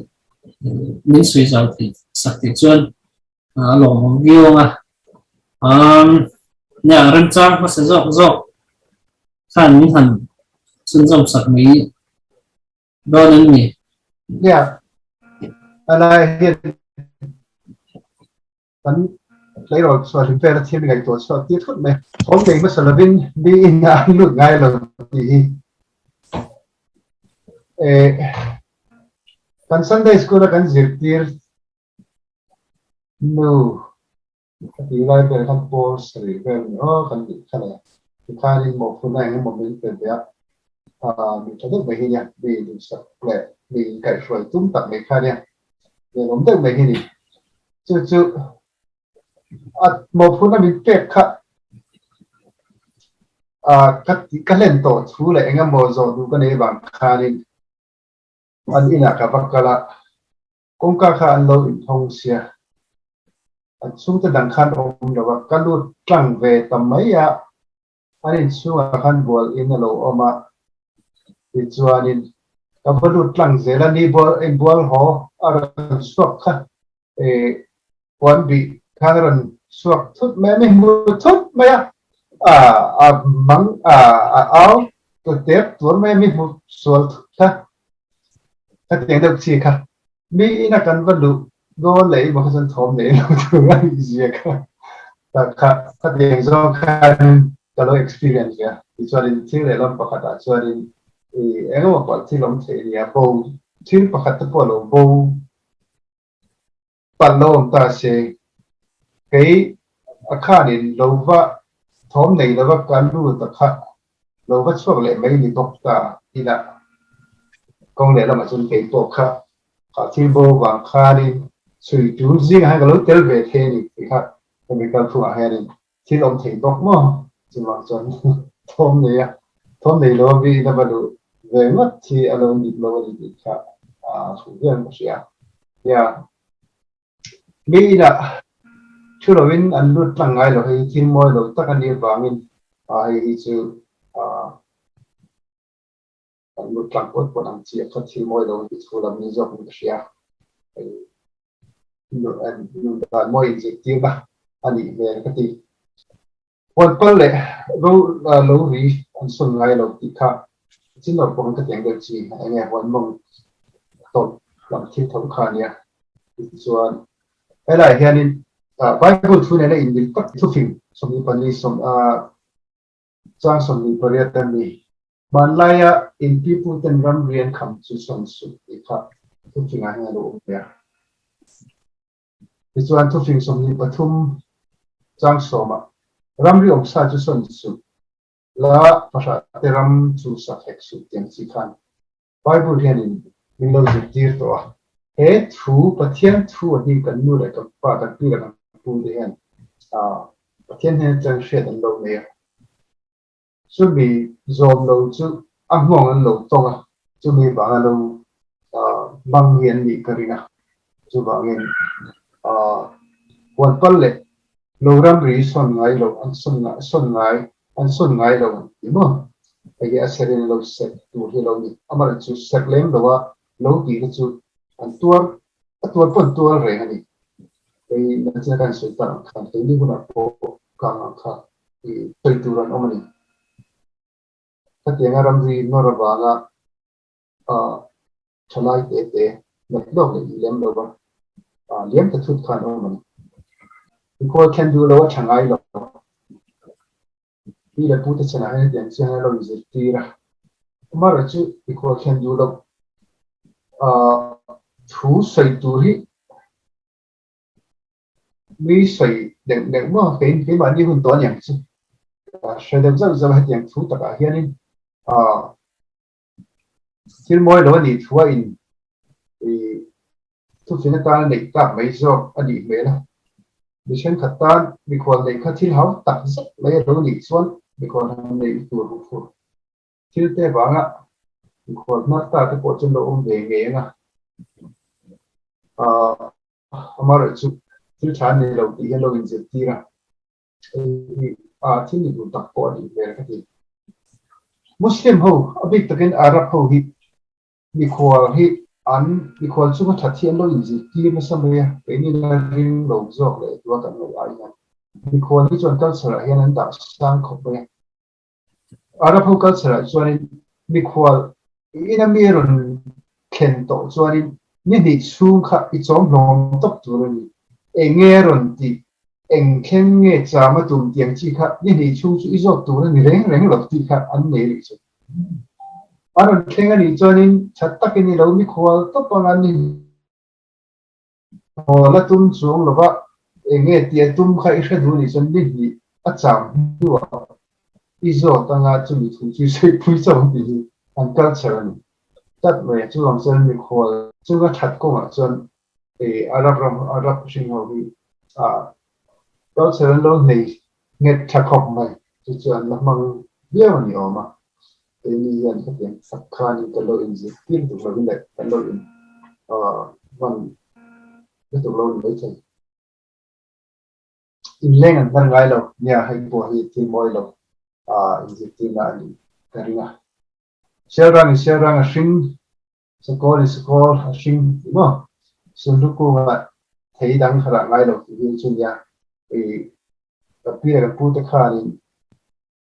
min sui zau thì sắc thì chuan lòng viêu nhà răng trang nó sẽ dọc dọc khăn những hẳn xuân dòng sắc mỹ đo nên nhỉ yeah anh hiện vẫn lấy rồi so với về là thiên ngày tuổi so tiết thuật này có thể mà là bên đi nhà nước ngay là thì kan Sunday school kan zirtir no thì lại về kan post rồi về nó kan bị cái này thì khai một phần này một mình về vậy mình cho được mấy hình nhá vì mình sắp lệ mình cải rồi tung tập mấy khai nha để nắm được mấy hình chứ một phần là mình kết khắc các lên tổ chú lại anh em mua rồi đủ cái này bằng khai anh ina ka bakala kung ka khan lo in thong sia at sung ta dang khan lo ka lu tlang ve tam mai ya anh su khan bol in lo oma ti chuanin ka lu tlang zela ni bol in bol ho ar swak kha wan bi kharan swak thut me me mu thut me ya mang ao to tep tur me me mu sol kha các tiếng được gì cả Mỹ là cần vật đủ đô lấy một cái dân thôn để nó thường là gì cả và các tiếng do khăn kalau experience ya thì cho đến khi để làm bậc đã cho đến em có một quả thì làm thế thì bầu thì bậc đã bỏ lỡ bầu bắt đầu ta sẽ cái khá đến lâu và thôn này là các cán bộ ta khá lâu và suốt lệ mấy đi bốc ta thì là công nghệ là mà chúng cái bộ khác cả thiên bộ vàng khai đi sử dụng riêng hay là lối tới về thế thì khác mình cần phụ hay đi thì ông thấy bốc mà chỉ bằng chân thôn này lo vì là bắt đầu về mất thì ông đi lo đi khác chủ nhân một sự ya Mỹ là chú đầu tiên anh luôn tăng ngay rồi hay thiên môi rồi tất cả những vàng mình hay chữ một trăm phút của năm chia phát triển mỗi đầu thì thu làm như dòng cái gì là mỗi dịch tiêu ba anh đi về cái gì quan tâm lại lâu vì anh xuân ngay lâu thì khác chính là một cái tiếng được gì anh nghe quan mong tốt làm thiết thống khả nha cho cái này hiện nay Bible thu này là in đi các thu phim xong đi phần đi xong trang xong đi bơi tên đi Manlaya in people can run rian come to some soup if you think I know there. thì cho anh thu phim xong thì bật thum trang số mà ram ri ông sa chú xuân chú là phát ra ram chú sa phép chú tiếng chỉ khan Bible hiền mình lâu dịch tiệt to hết thu bát thiên thu đi cần nu lại cần pa cần pi là cần thu đi hiền bát thiên hiền chân sẽ đến lâu này chuẩn bị dòm lâu chú ăn ngon lâu to à chuẩn bị bảo lâu mang hiền đi cái nào chú bảo hiền quan tâm lệ lâu ram ri son ngay lâu anh son ngay lâu đúng không cái gì sẽ đến lâu set tu hi lâu đi ama chú set lên đâu à lâu đi chú anh tua phân tua rồi anh đi cái nó sẽ cần sự tăng khả năng đi của nó càng khá thì tôi tu ra ông này cái tiếng ram ri nó là vàng trở lại để nó đâu để liếm đâu à liếm cái chút khả ông này because can do lâu chẳng ai lâu đi là phụ trách cho này tiếng xe lâu gì thì ra mà rồi chứ because can do lâu thu xây tu hi mi xây đừng mà cái bạn đi hơn toán nhỉ chứ xây được rất rất là tiếng thu tất cả hiện nay khi mỗi lần đi thu in thì thu phí người ta lấy cả mấy giờ anh đi mấy là đi xem khát tan đi quan lấy khát thiên hậu tập rất mấy lần đi xuống đi quan lấy tuổi hụt hụt khi thế vắng á đi quan mất ta cái bộ chân độ ông về nghề nè mà rồi chú chán này lâu thì lâu in dịch thì ra thì mình cũng tập bỏ đi về cái gì Muslim hầu ở bên cái Arab hầu thì bị khoa chú có thật thiên lâu in dịch thì mà sao bây cái này là riêng lâu rồi để tôi cảm thấy ai nha bị khoa thì chọn câu sở hiện anh tạo sang không bây Arab hầu câu sở cho nên bị khoa in American khen tổ cho nên nên đi xuống khắp cái chỗ lòng tóc rồi nghe rồi thì anh khen nghe cha mà tụi tiếng chỉ khắp nên đi xuống chút ít rồi tụi nó rèn rèn lọc thì khắp anh này rồi rồi khen anh cho nên chắc tắc cái này lâu mi khoa tóc bằng anh là tụm xuống là vậy nghe tiếng tụm khai sẽ đuổi cho nên đi chạm đuổi ít rồi tăng ra cho mình thu chỉ xây phui xong thì anh cắt chờ tất về chú làm sao mi khoa chú có thật cũng là cho Arab sinh hoạt đi đó sẽ lâu này nghe thật học này chú cho là mang biết bao nhiêu mà cái này anh có thể sắc khăn cái lối in gì tiếp tục là vấn đề cái lối in vẫn tiếp tục lâu mấy thôi in lên anh đang ngay lâu nhà hay bỏ hi thì mỗi lâu in gì thì là đi cái nào share rang sinh Sekolah asing mo sunduk ko thấy đang khá ngay đầu thì chuyên gia thì tapi là phụ trách khai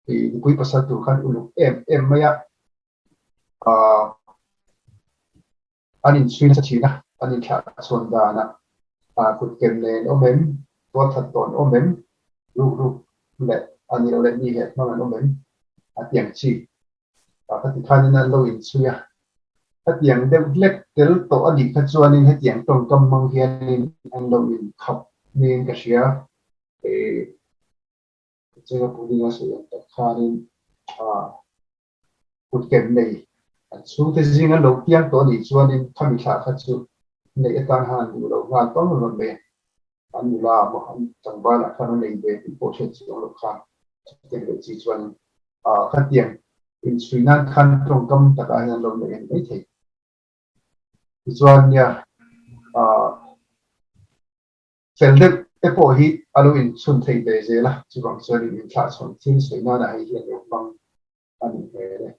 thì quý pasal tu kan ulu em maya anin suy sa china anin kha son da na kut kem ne omem to that ton omem ru le ani le ni he ma omem atiang chi ka ti khan na lo in suya các tiếng đều lệch từ tổ ở đi các chuan nên hết tiếng trong cầm mang hiền nên anh lâu in khóc nên cái gì á thì cái phụ nữ sử dụng tất cả nên một cái này số thế riêng anh lâu tiếng tổ đi chuan nên tham gia các chuan này tăng hàng nhiều lâu ngàn tóm một lần anh là một anh chẳng bao là khăn này về thì bộ chuyện sử dụng lâu khác tiếng được chỉ chuan các tiếng in suy nan khăn trong cầm tất cả anh lâu này anh ấy thì Chuan nha, phần lực cái bộ hit Halloween xuân thấy về gì là chỉ bằng xuân thì trả xuân thiên水那的还是有帮anh về đấy.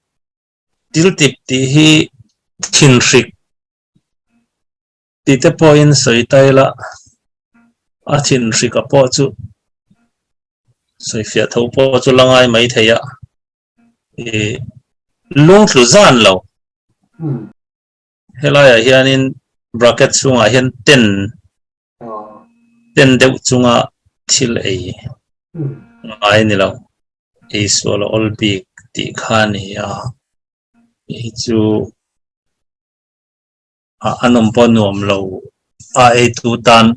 Til tip thì hi thiên sik thì cái point sợi tay là thiên sik cái bộ chú sợi phía thâu bộ chú lang ai mấy thầy ạ, lung thu gian lâu. Helai hianin bracket chunga hian ten deuh chunga thil ei ngai ni lo ei solo all big ti khani hi chu anom ponuam lo ei tu tan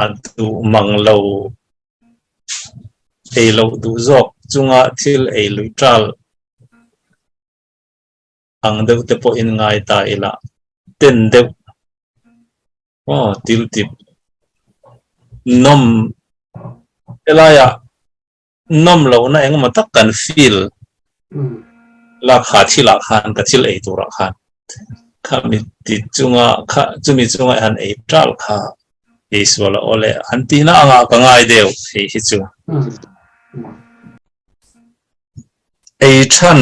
an tu mang lo ei lo du zok chunga thil ei lui tral ang deuh te po in ngai ta ila ten deuh til tip nom elaya nom lo na eng ma tak kan feel la kha thila khan ka thil ei tura khan kami ti chunga kha chumi chunga han ei tral kha iswala ole antina anga ka ngai deu hi hi chu ei than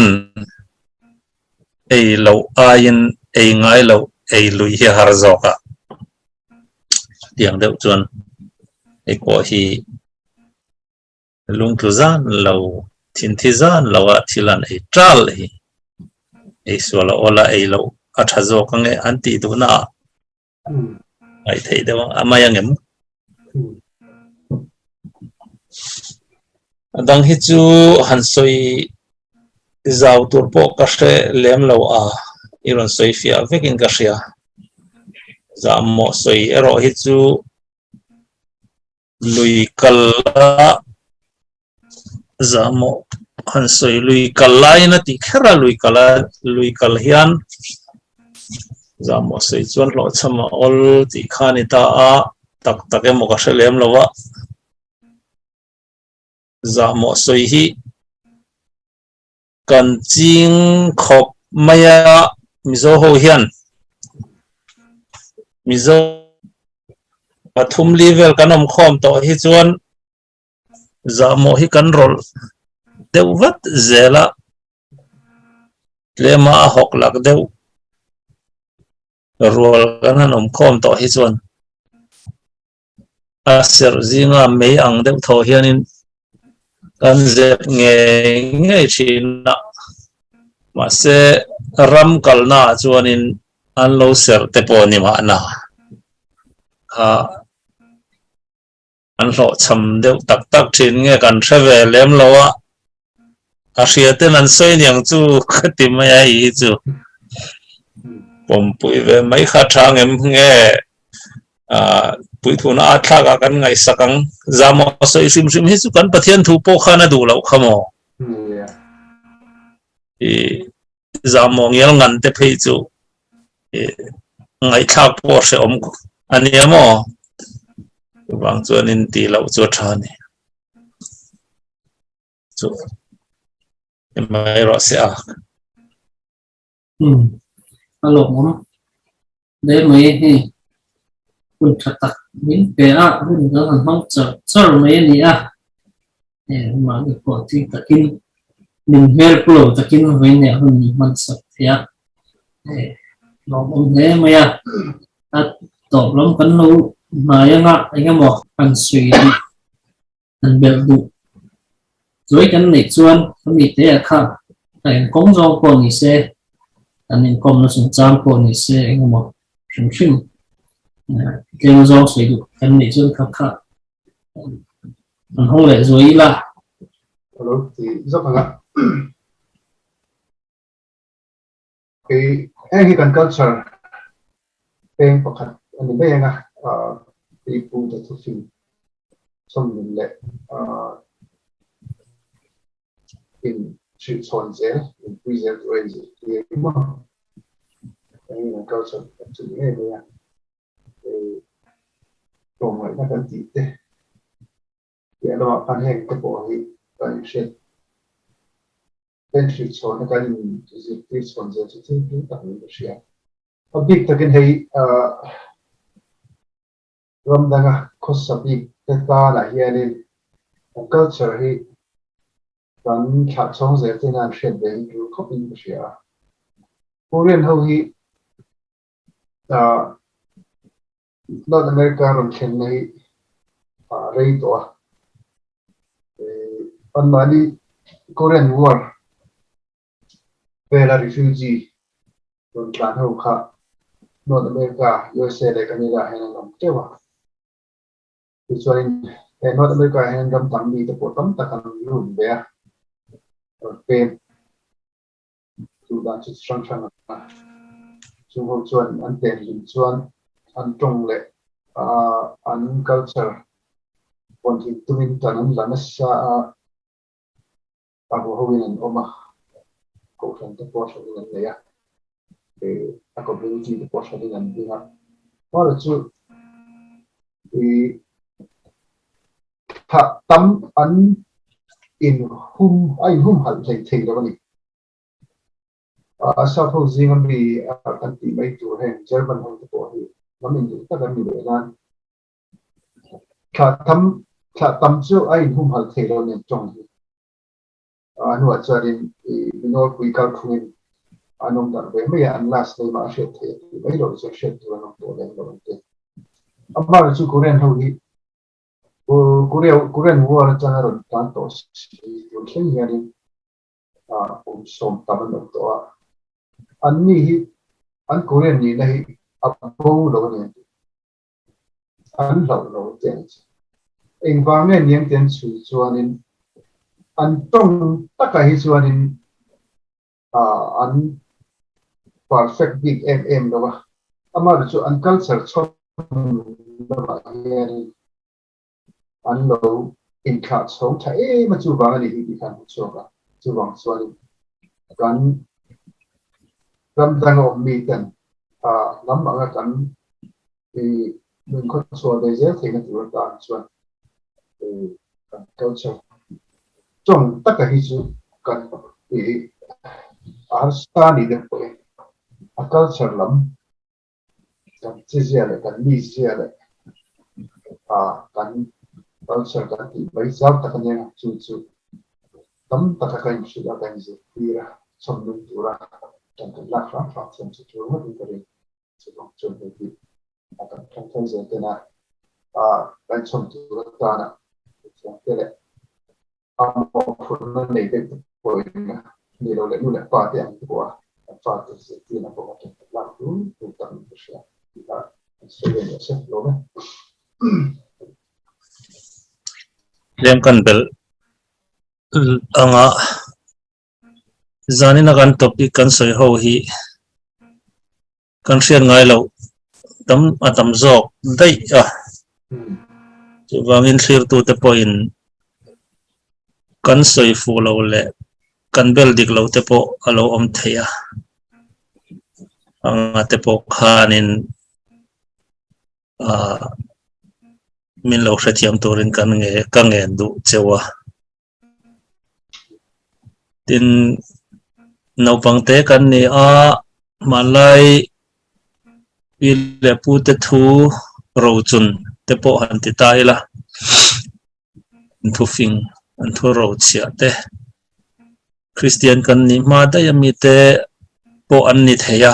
ei lo ain ei ngai lo ei lui hi har zoka tiang deuh chuan ei ko hi lung tu zan lo thin thi zan lo a thilan ei tral hi ei swala ola ei lo a tha zo ka nge anti du na ai thei de amaya ngem dang hi chu han soi zau tur po ka hre lem lo a iron soi fia vekin ka hria za mo soi ero hi chu lui kala za mo han soi lui kalai na ti khera lui kal hian za mo soi chuan lo chama ol ti khani ta a tak tak emo ka hre lem lo wa za mo soi hi kan ching khop maya mizo ho hian mizo pathum level kanom khom to hi chuan za mo hi kan rol deuh vat zela lema hok lak deuh rol kan hanom khom to hi chuan a ser zinga mei ang deuh tho hianin kan zet nge thina ma se ram kalna chuanin an lo ser te po ni ma na an lo cham deuh tak tak thin nge kan theve lem lowa a hriaten an soi niang chu khati mai ai hi chu pompui ve mai kha thang em nge pui thuna a thla ka kan ngai sakang zamo soi sim sim hi chu kan pathian thu po khana du lo khamo e zamo ngel ngan te phei chu ngai thak po se om aniamo bang chuan in ti lo chu thani chu mai ro se a alo mom de mai hi kun thatak min pe a hun ga han hong char mai ni a ma ni ko ti takin nin her pro takin ve ne hun ni man sak thia lo mom de mai a at to lom kan lo ma yang a engamo an sui an bel du rồi cái này chuan cái này thế à cái công dụng của mình sẽ anh công nó sinh sản của mình sẽ anh mà sinh sinh cái công dụng sẽ được cái này chuan khác anh không lẽ rồi là rồi thì rất là cái Anglican culture bên bậc hạnh anh bây giờ cái phụ trợ thực hiện trong mình lệ in sự chọn chế in present raise thì mà cái này câu chuyện chủ nghĩa này à thì còn lại nó cần gì thế thì đó anh em cái bộ thì cái chuyện bên sự chọn cái gì cái chọn chế thì cái tầng cái chuyện ở bên cái này ram đang có sắp bị cái ta là hiện nay culture thì kan thak chong ze tin an hret ben ru khopin bu sia korean ho hi North America ron chen nei rei to an mani Korean War vela refugee ron tlan ho kha North America USA le Canada hen lam tewa chuan North America hen ram tam mi te po tam ta kan run be bên chủ đạo chức sang sang chung hậu chuan ăn tiền dùng chuan ăn trồng lệ an culture còn thì tụi mình toàn là nó sa aku hawin an oma ko san te po so ni ne ya ako community te po so ni an dinga wala chu tha tam an in hum hal thei thei da ni sa tho jing an bi kan ti mai tu hen german hon te po hi namin ni ta kan ni le nan tha tam chu hum hal thei lo ne chong anu acharin minor kuikal khungin anong dan be me an last day ma shet the mai lo so shet tu anong to le lo te amma chu korean ho hi korean war chana ron tan to yun chen yani som taman lo to an ni hi an korean ni na hi apo lo ne an lo ten environment yang ten chu chuanin an tong taka hi chuanin an perfect big mm lo ba ama chu an culture chon lo ba hian an lo in kha chong tha ma chu ba ni hi kan chu ba chu bang chuanin kan ram dang of mi ten lam anga kan min kho chu de je thei na tu ta chuan kan culture trong tất cả những thứ cần bị ở xa đi được rồi, ở cơ sở lắm, cần chia sẻ lại, cần đi chia lại, cần cơ sở cần thì bây giờ tất cả những thứ tấm tất cả những sự đã thành gì đi ra, trong những thứ ra, trong cái lạc pháp pháp trong sự chú mất đi cái sự không chuẩn bị gì, cần trong thời gian thế này, cái trong thứ ta nè, trong cái này nó này cái tuổi nhiều lâu lên lại qua tiền của qua từ sự tiền là của mình làm đúng từ tận cái sự là sự hiện sẽ luôn đấy Lem kan bel anga zani na kan topic kan soi ho hi kan rian ngai lo tam zok dai chu wangin thlir tu te point kan soi fu lo le kan bel dik lo te po alo om theya anga te po khanin min lo hrethiam turin kan nge du chewa tin no pangte kan ni a malai ile pu te thu ro chun te po han ti tai la thu fing an thu ro chia te Christian kan ni ma da yami te po an ni theya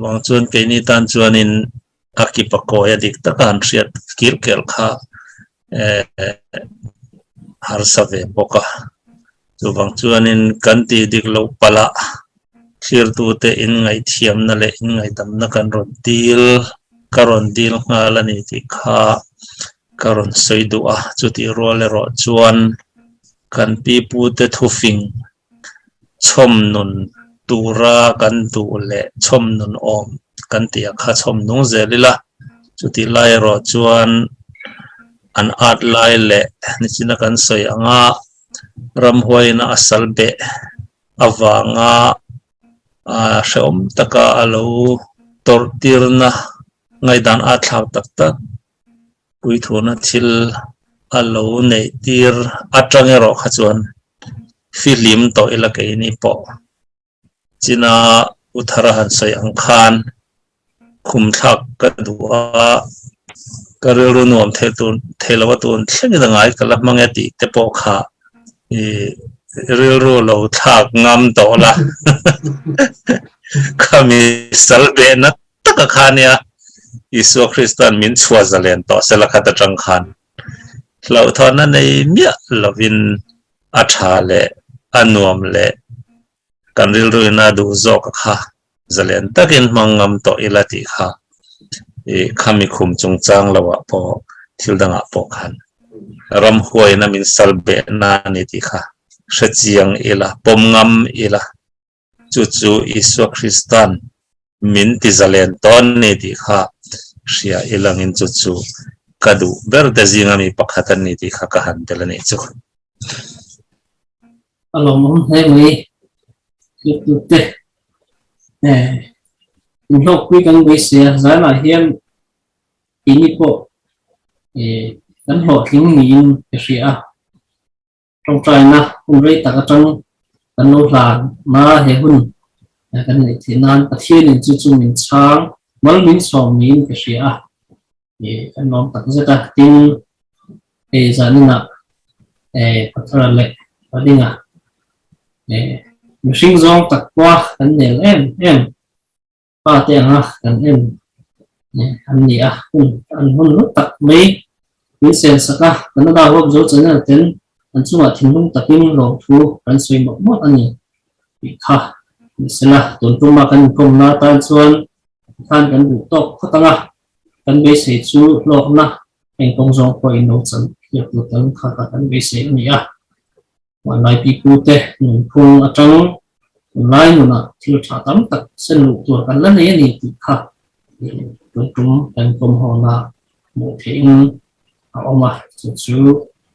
bang chuan ke ni tan chuanin akipako ya dik takan riat kirkel kha har save boka bang chuanin kan ti dik lo pala thir tu te in ngai thiam na le in ngai dam na kan ron dil karon dil ngala ni ti kha karon soidu a chuti role ro chuan kan pi pu te thufing chom nun tura kan du le chom nun om kan tia kha chom nung zelila chuti lai ro chuan an at lai le ni china kan soi anga ram huaina asal be awanga shom taka alo tortirna ngai dan a thlau tak tak pui thuna thil alo nei tir atang ero kha chuan film to ila ke ni po china uthara han sai ang khan khum thak ka duwa karelu nom the tun thelawa tun thleng da ngai kala mangati te po kha rel ro lo thak ngam to la kami salbe na taka khania isu Christian min Swaziland to selakata tang khan lau thona nei mia lovin athale anuam le kanril ruina du zok kha zalen takin mangam to ilati kha khami khum chung chang lawa po thildanga po khan ram huai na min salbe na ni ti kha hrechiang ila pomngam ila chu isu Christian min ti zalen ton ni ti kha sia ilangin chu kadu berde zingami pakhatan ni ti khakahan telani chu alom he mi tu te lok pi kan we sia za la hian ini po kan ho thing ni in ria trong trai na kun rei ta ka chang kan lo lan ma he hun kan ni thinan pathian in chu min chang mal min som min ria kan nom tak zata tin zanina pathara le padinga machine zong tak qua kan nel em pa te nga kan em an ni an hun lu tak mai ni sen saka kan da ho zo chen ten an chunga thingum takin lo thu kan soi mo ani bi kha ni sela ton tu ma kan kom na tan chuan kan kan bu tok khatanga kan be se chu lok na en kong zong ko in no chan ya tu tan kha kan be se niวันไหนปีกูเตะหนุ่มพงอาจารย์วันไหนหนุ่มที่เราทำตัดเส้นลูกตัวกันแล้วเนี่ยนี่ติดค่ะตัวจุ่มเป็นกลมหัวหน้าหมูทิ้งเอามาสู้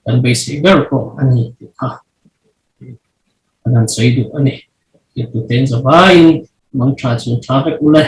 เป็นเบสิกเบอร์ก็อันนี้ติดค่ะอันนั้นใส่ดูอันนี้ที่ตัวเต็มสบายมันชาจุนชาไปกูเลย